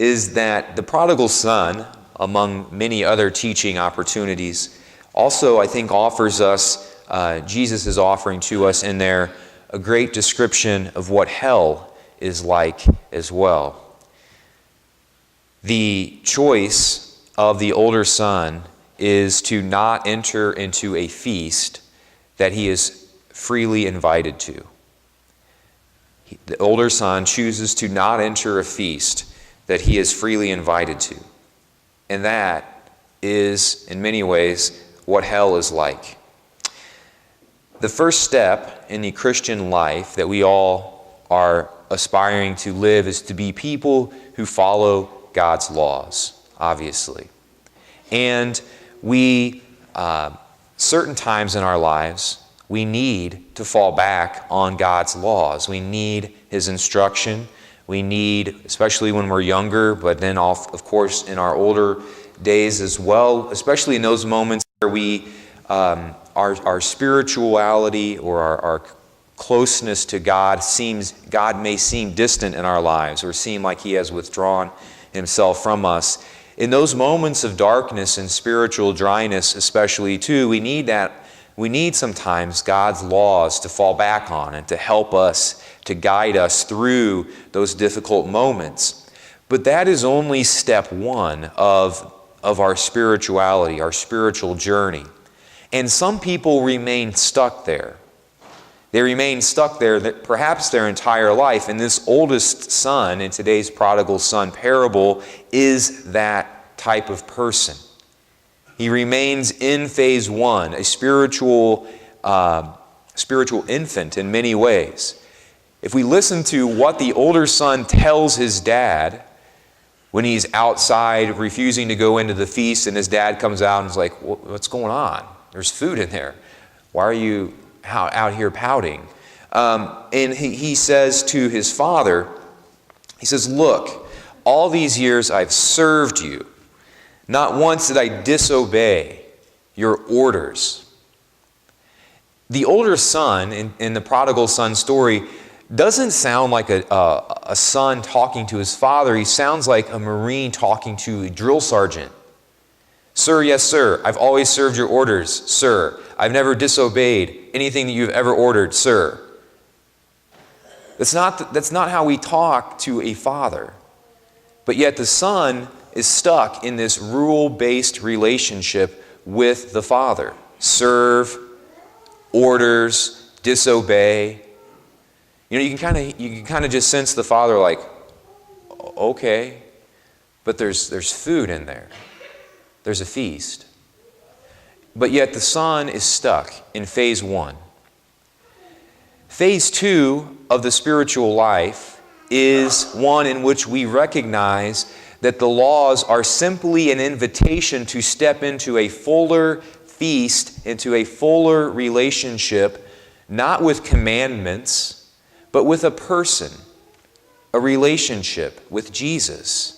is that the prodigal son, among many other teaching opportunities, also I think offers us, Jesus is offering to us in there a great description of what hell is like as well. The choice of the older son is to not enter into a feast that he is freely invited to. The older son chooses to not enter a feast that he is freely invited to. And that is, in many ways, what hell is like. The first step in the Christian life that we all are aspiring to live is to be people who follow God's laws, obviously. And we, certain times in our lives, we need to fall back on God's laws. We need His instruction. We need, especially when we're younger, but then of course in our older days as well, especially in those moments where we, our spirituality or our closeness to God may seem distant in our lives or seem like He has withdrawn Himself from us. In those moments of darkness and spiritual dryness especially too, we need sometimes God's laws to fall back on and to help us, to guide us through those difficult moments. But that is only step one of our spirituality, our spiritual journey. And some people remain stuck there. They remain stuck there perhaps their entire life. And this oldest son in today's prodigal son parable is that type of person. He remains in phase one, a spiritual infant in many ways. If we listen to what the older son tells his dad when he's outside refusing to go into the feast and his dad comes out and is like, what's going on? There's food in there. Why are you out here pouting? And he says to his father, he says, look, all these years I've served you. Not once did I disobey your orders. The older son in the prodigal son story doesn't sound like a son talking to his father. He sounds like a Marine talking to a drill sergeant. Sir, yes, sir. I've always served your orders, sir. I've never disobeyed anything that you've ever ordered, sir. That's not how we talk to a father. But yet the son is stuck in this rule-based relationship with the father. Serve, orders, disobey. You know, you can kind of just sense the father like, okay, but there's food in there. There's a feast. But yet the son is stuck in phase one. Phase two of the spiritual life is one in which we recognize that the laws are simply an invitation to step into a fuller feast, into a fuller relationship, not with commandments, but with a person, a relationship with Jesus.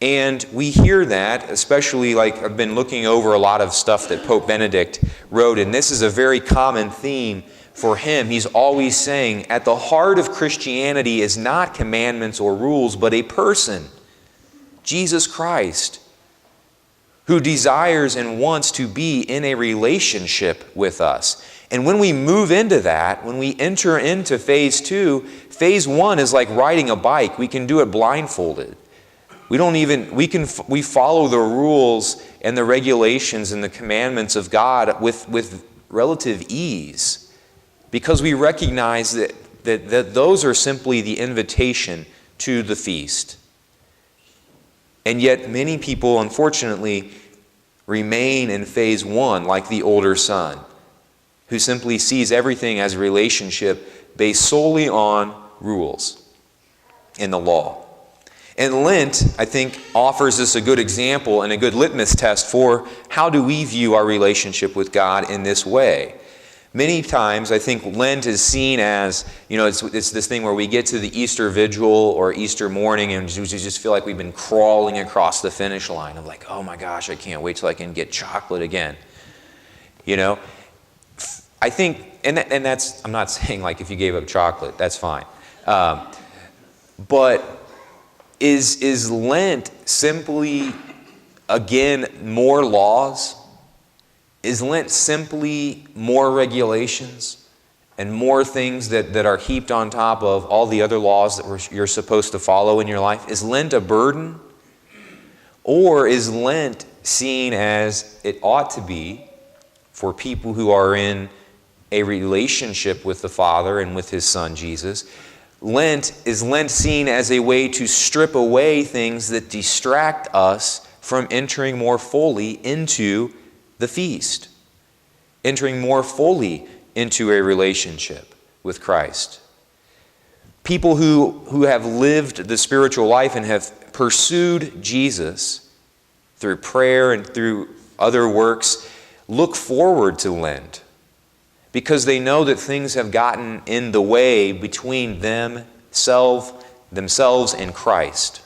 And we hear that, especially like I've been looking over a lot of stuff that Pope Benedict wrote, and this is a very common theme for him. He's always saying, at the heart of Christianity is not commandments or rules, but a person, Jesus Christ, who desires and wants to be in a relationship with us. And when we move into that, when we enter into phase two, phase one is like riding a bike. We can do it blindfolded. We follow the rules and the regulations and the commandments of God with relative ease, because we recognize that those are simply the invitation to the feast. And yet many people, unfortunately, remain in phase one like the older son, who simply sees everything as a relationship based solely on rules in the law. And Lent, I think, offers us a good example and a good litmus test for how do we view our relationship with God in this way. Many times, I think Lent is seen as, it's this thing where we get to the Easter Vigil or Easter morning and we just feel like we've been crawling across the finish line of like, oh my gosh, I can't wait till I can get chocolate again. I think, and that's, I'm not saying like if you gave up chocolate, that's fine. But Is Lent simply, again, more laws? Is Lent simply more regulations and more things that are heaped on top of all the other laws that you're supposed to follow in your life? Is Lent a burden? Or is Lent seen as it ought to be for people who are in a relationship with the Father and with His Son, Jesus? Is Lent seen as a way to strip away things that distract us from entering more fully into the feast, entering more fully into a relationship with Christ? People who have lived the spiritual life and have pursued Jesus through prayer and through other works look forward to Lent, because they know that things have gotten in the way between themselves and Christ.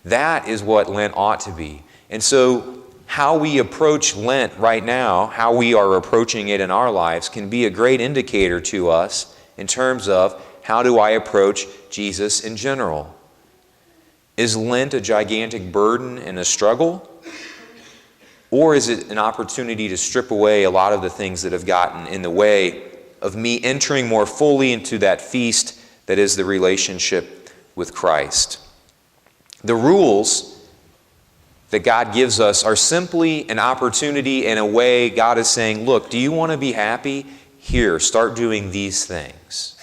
That is what Lent ought to be. And so how we approach Lent right now, how we are approaching it in our lives, can be a great indicator to us in terms of how do I approach Jesus in general. Is Lent a gigantic burden and a struggle? Or is it an opportunity to strip away a lot of the things that have gotten in the way of me entering more fully into that feast that is the relationship with Christ? The rules that God gives us are simply an opportunity and a way God is saying, look, do you want to be happy? Here, start doing these things.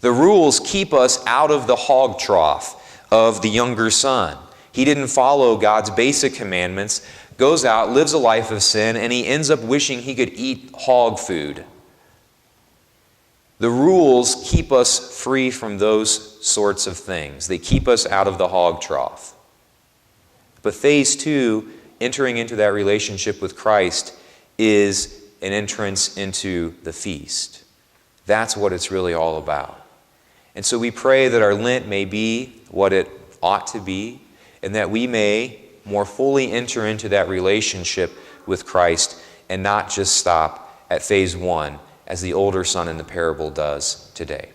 The rules keep us out of the hog trough of the younger son. He didn't follow God's basic commandments, goes out, lives a life of sin, and he ends up wishing he could eat hog food. The rules keep us free from those sorts of things. They keep us out of the hog trough. But phase 2, entering into that relationship with Christ, is an entrance into the feast. That's what it's really all about. And so we pray that our Lent may be what it ought to be, and that we may more fully enter into that relationship with Christ and not just stop at phase 1 as the older son in the parable does today.